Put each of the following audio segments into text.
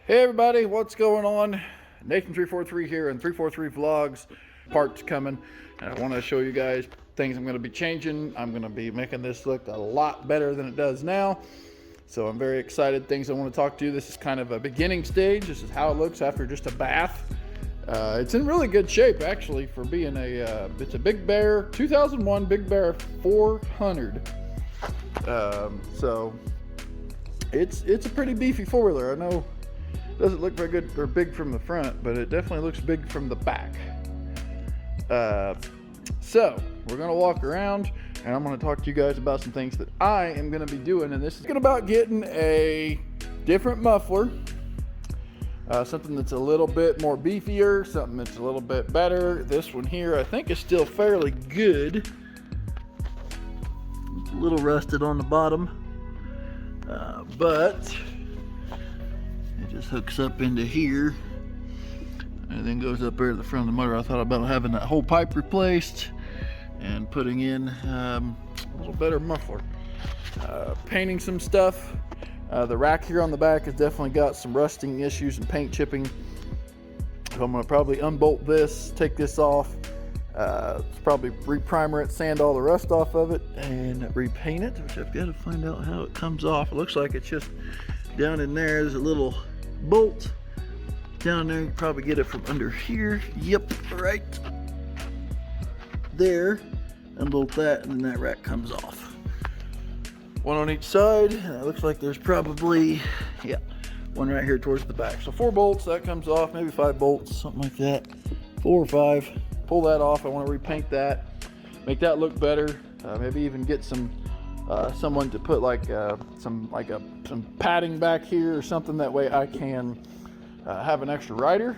Hey everybody, what's going on? Nathan343 here and 343 Vlogs. Parts coming, and I want to show you guys things I'm going to be changing. I'm going to be making this look a lot better than it does now, so I'm very excited. Things I want to talk to you. This is kind of a beginning stage. This is how it looks after just a bath. It's in really good shape actually for being a it's a Big Bear 2001 Big Bear 400. So it's a pretty beefy four-wheeler. I know it doesn't look very good or big from the front, but it definitely looks big from the back. So we're gonna walk around and I'm gonna talk to you guys about some things that I am gonna be doing, and this is about getting a different muffler, something that's a little bit more beefier, something that's a little bit better. This one here I think is still fairly good. It's a little rusted on the bottom, but it just hooks up into here and then goes up there to the front of the motor. I thought about having that whole pipe replaced and putting in a little better muffler. Painting some stuff. The rack here on the back has definitely got some rusting issues and paint chipping. So I'm going to probably unbolt this, take this off, probably re-primer it, sand all the rust off of it, and repaint it, which I've got to find out how it comes off. It looks like it's just down in there. There's a little bolt down there. You can probably get it from under here. Yep, right there. Unbolt that, and then that rack comes off. One on each side. It looks like there's probably, yeah, one right here towards the back. So 4 bolts, that comes off. Maybe 5 bolts, something like that. 4 or 5. Pull that off. I want to repaint that, make that look better. Maybe even get some someone to put like some padding back here or something. That way I can have an extra rider,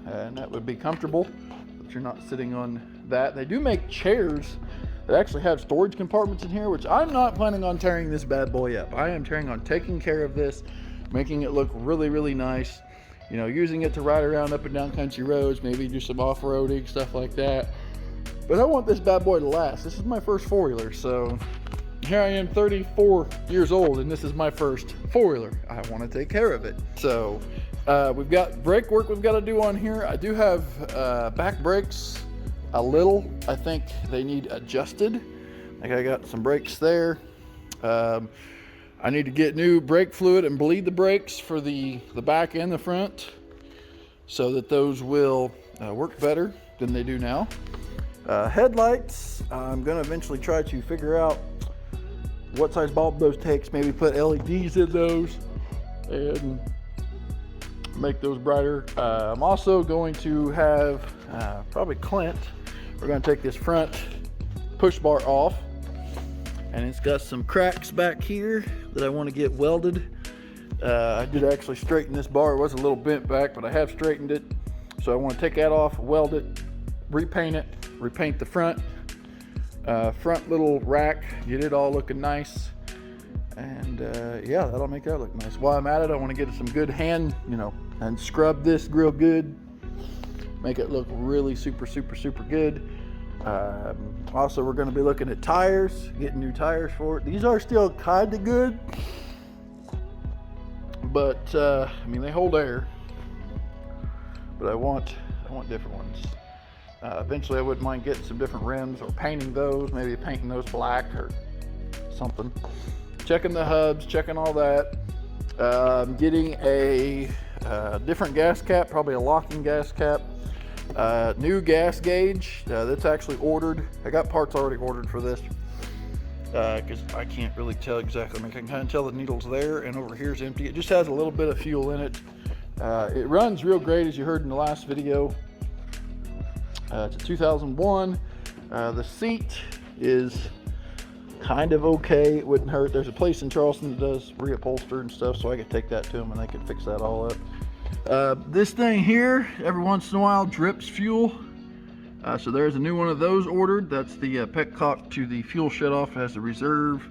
and that would be comfortable, but you're not sitting on that. They do make chairs that actually have storage compartments in here, which I'm not planning on tearing this bad boy up. I am planning on taking care of this, making it look really, really nice. You know, using it to ride around up and down country roads, maybe do some off-roading, stuff like that. But I want this bad boy to last. This is my first four-wheeler, so here I am, 34 years old, and this is my first four-wheeler. I want to take care of it. So we've got brake work we've got to do on here. I do have back brakes a little. I think they need adjusted. Like I got some brakes there. I need to get new brake fluid and bleed the brakes for the back and the front, so that those will work better than they do now. Headlights, I'm going to eventually try to figure out what size bulb those takes, maybe put LEDs in those and make those brighter. I'm also going to have probably Clint. We're going to take this front push bar off, and it's got some cracks back here that I want to get welded. I did actually straighten this bar. It was a little bent back, but I have straightened it. So I want to take that off, weld it, repaint it, repaint the front little rack, get it all looking nice, and yeah, that'll make that look nice. While I'm at it, I want to get some good hand, and scrub this real good, make it look really super good. Also, we're going to be looking at tires, getting new tires for it. These are still kind of good, but I mean, they hold air, but I want different ones. Eventually I wouldn't mind getting some different rims or painting those, maybe painting those black or something. Checking the hubs, checking all that. Getting a different gas cap, probably a locking gas cap. New gas gauge, that's actually ordered. I got parts already ordered for this, because I can't really tell exactly. I mean, I can kind of tell the needle's there, and over here is empty. It just has a little bit of fuel in it. It runs real great, as you heard in the last video. It's a 2001. The seat is kind of okay. It wouldn't hurt. There's a place in Charleston that does reupholster and stuff, so I could take that to them and they could fix that all up. This thing here, every once in a while, drips fuel. So there's a new one of those ordered. That's the petcock to the fuel shutoff. It has the reserve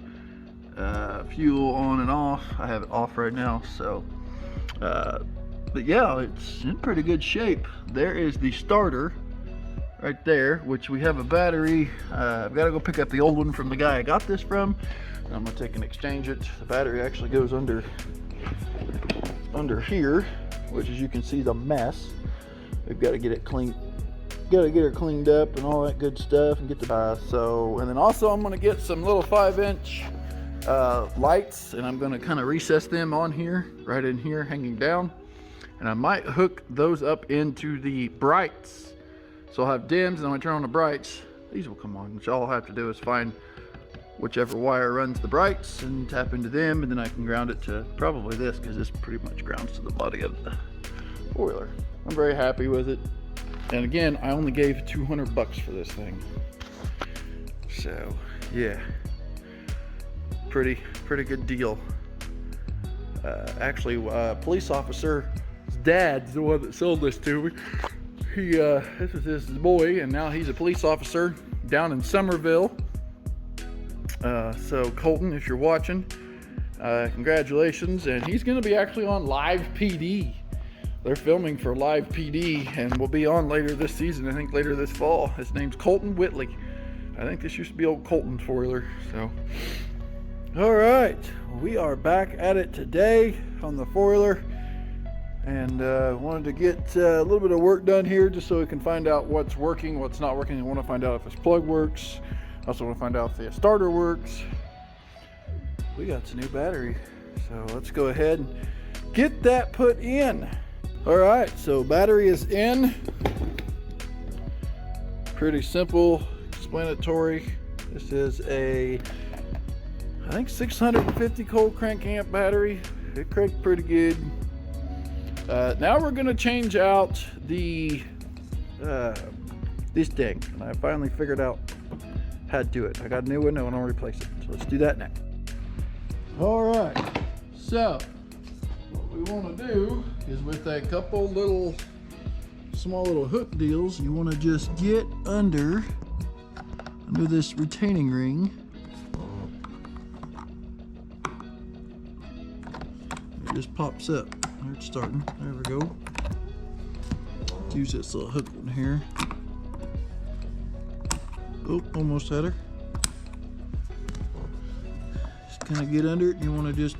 fuel on and off. I have it off right now, so But yeah, it's in pretty good shape. There is the starter right there, which we have a battery. I've got to go pick up the old one from the guy I got this from. And I'm gonna take and exchange it. The battery actually goes under here, which, as you can see, is a mess. We've got to get it cleaned. Got to get her cleaned up and all that good stuff, and get the and then also I'm gonna get some little 5-inch lights, and I'm gonna kind of recess them on here, right in here, hanging down, and I might hook those up into the brights. So I'll have dims, and then when I turn on the brights, these will come on, which all I'll have to do is find whichever wire runs the brights and tap into them, and then I can ground it to probably this, because this pretty much grounds to the body of the four-wheeler. I'm very happy with it. And again, I only gave $200 for this thing. So yeah, pretty good deal. Actually, police officer's dad's the one that sold this to me. This was his boy, and now he's a police officer down in Somerville. So Colton, if you're watching, congratulations. And he's gonna be actually on Live PD. They're filming for Live PD, and will be on later this season, I think later this fall. His name's Colton Whitley. I think this used to be old Colton's four-wheeler. So, all right, we are back at it today on the four-wheeler, and wanted to get a little bit of work done here just so we can find out what's working, what's not working. I want to find out if this plug works. I also want to find out if the starter works. We got some new battery, so let's go ahead and get that put in. All right, so battery is in. Pretty simple, explanatory. This is a, I think, 650 cold crank amp battery. It cranked pretty good. Now we're gonna change out the this thing, and I finally figured out how to do it. I got a new one, I want to replace it. So let's do that now. All right, so what we want to do is, with a couple little small little hook deals, you want to just get under this retaining ring. It just pops up. There, it's starting. There we go. Use this little hook one here. Oh, almost had her. Just kind of get under it. You want to just,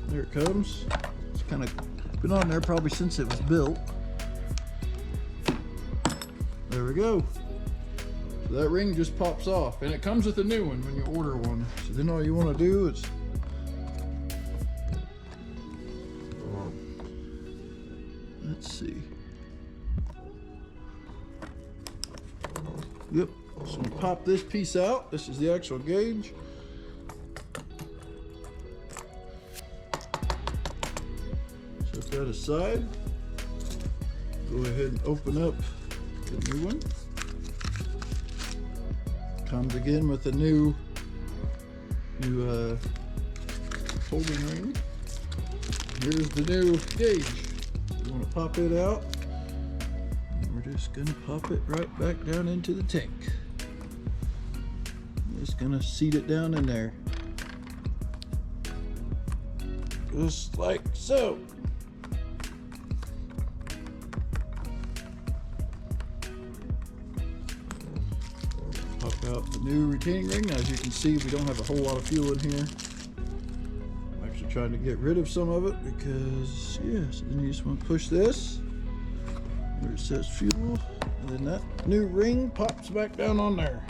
there it comes. It's kind of been on there probably since it was built. There we go. So that ring just pops off, and it comes with a new one when you order one. So then all you want to do is let's see. Yep. So we pop this piece out. This is the actual gauge. Set that aside. Go ahead and open up the new one. Comes again with a new holding ring. Here's the new gauge. You want to pop it out. And we're just going to pop it right back down into the tank. Just going to seat it down in there. Just like so. Pop out the new retaining ring. As you can see, we don't have a whole lot of fuel in here. I'm actually trying to get rid of some of it because, yeah, so then you just want to push this where it says fuel, and then that new ring pops back down on there.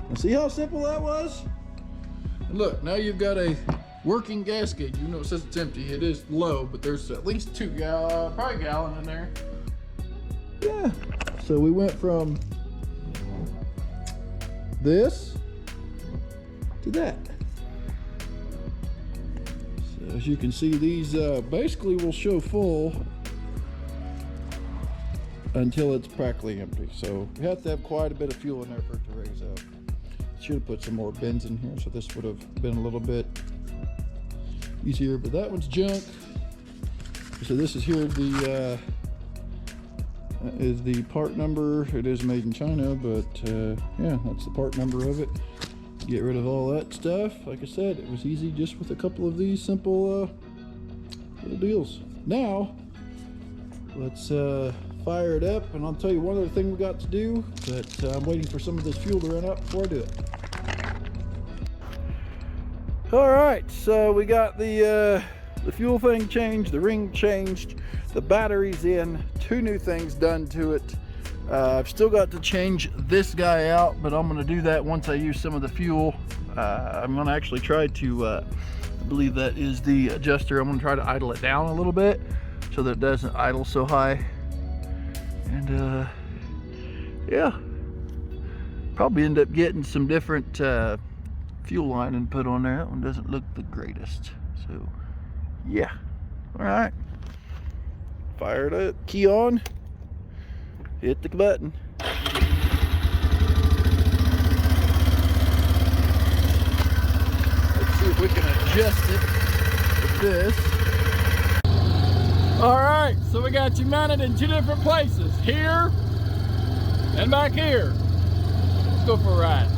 And see how simple that was? And look, now you've got a working gas gauge. You know it says it's empty. It is low, but there's at least probably a gallon in there. Yeah. So we went from this to that. So as you can see, these basically will show full until it's practically empty. So you have to have quite a bit of fuel in there for it to raise up. Should have put some more bins in here, so this would have been a little bit easier, but that one's junk. So this is here, the is the part number. It is made in China, but yeah, that's the part number of it. get rid of all that stuff. Like I said, it was easy just with a couple of these simple little deals. Now, let's fire it up, and I'll tell you one other thing we got to do, but I'm waiting for some of this fuel to run out before I do it. All right, so we got the fuel thing changed, the ring changed, the battery's in, 2 new things done to it. I've still got to change this guy out, but I'm gonna do that once I use some of the fuel. I'm gonna actually try to, I believe that is the adjuster. I'm gonna try to idle it down a little bit so that it doesn't idle so high. And yeah, probably end up getting some different fuel line and put on there. That one doesn't look the greatest. So yeah, all right, fire it up, key on, hit the button. Let's see if we can adjust it with this. All right, so we got you mounted in 2 different places, here and back here. Let's go for a ride.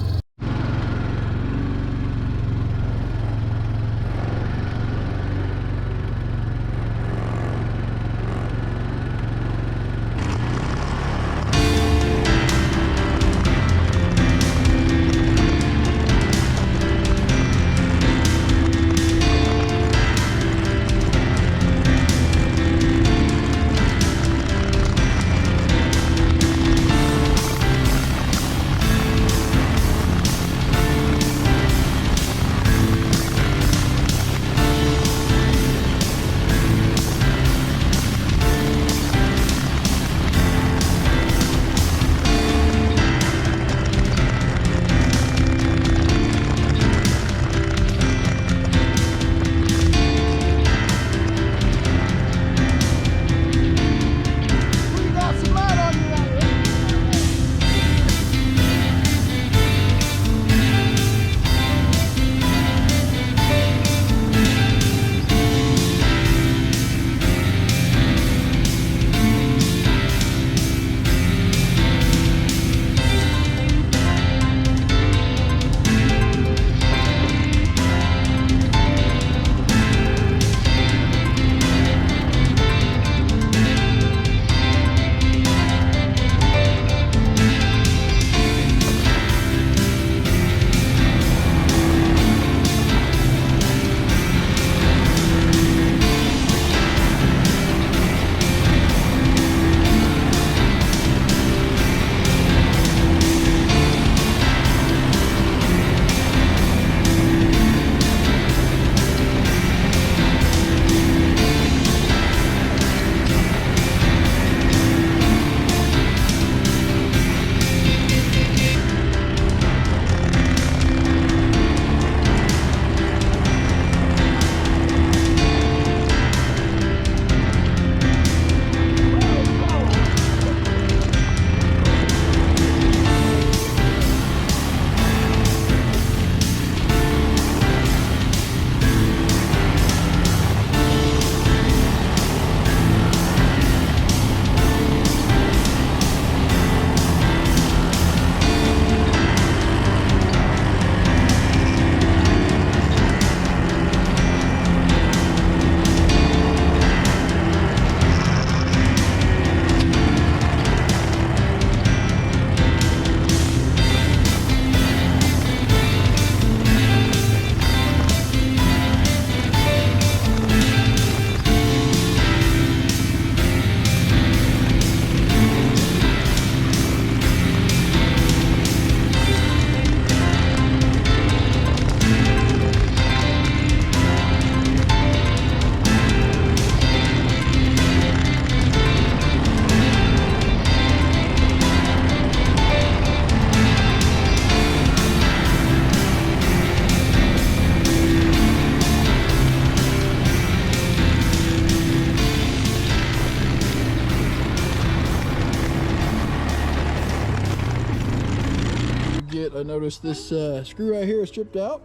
I noticed this screw right here is stripped out,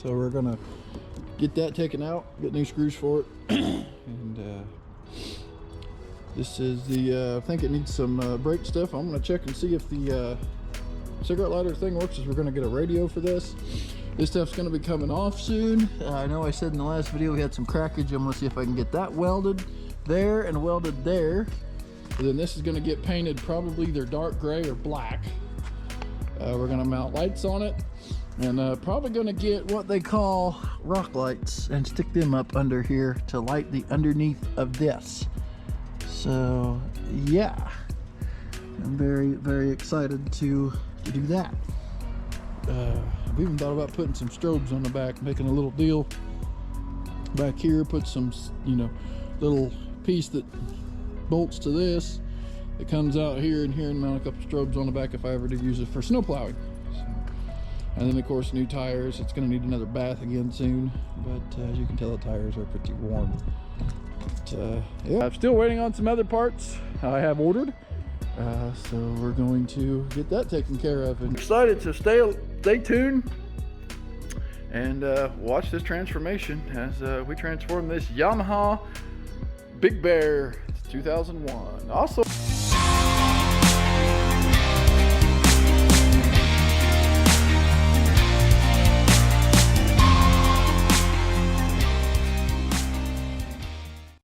so we're gonna get that taken out, get new screws for it. And this is the I think it needs some brake stuff. I'm gonna check and see if the cigarette lighter thing works is we're going to get a radio for this. This stuff's going to be coming off soon. I know I said in the last video we had some crackage. I'm going to see if I can get that welded there and welded there. And then this is going to get painted probably either dark gray or black. We're going to mount lights on it, and probably going to get what they call rock lights and stick them up under here to light the underneath of this. So yeah, I'm very, very excited to do that. We even thought about putting some strobes on the back, making a little deal back here, put some, you know, little piece that bolts to this that comes out here and here, and mount a couple strobes on the back if I ever do use it for snow plowing. And then of course new tires. It's going to need another bath again soon, but as you can tell the tires are pretty worn. But, yeah, I'm still waiting on some other parts I have ordered. So we're going to get that taken care of. And excited to stay tuned and watch this transformation as we transform this Yamaha Big Bear 2001. Also.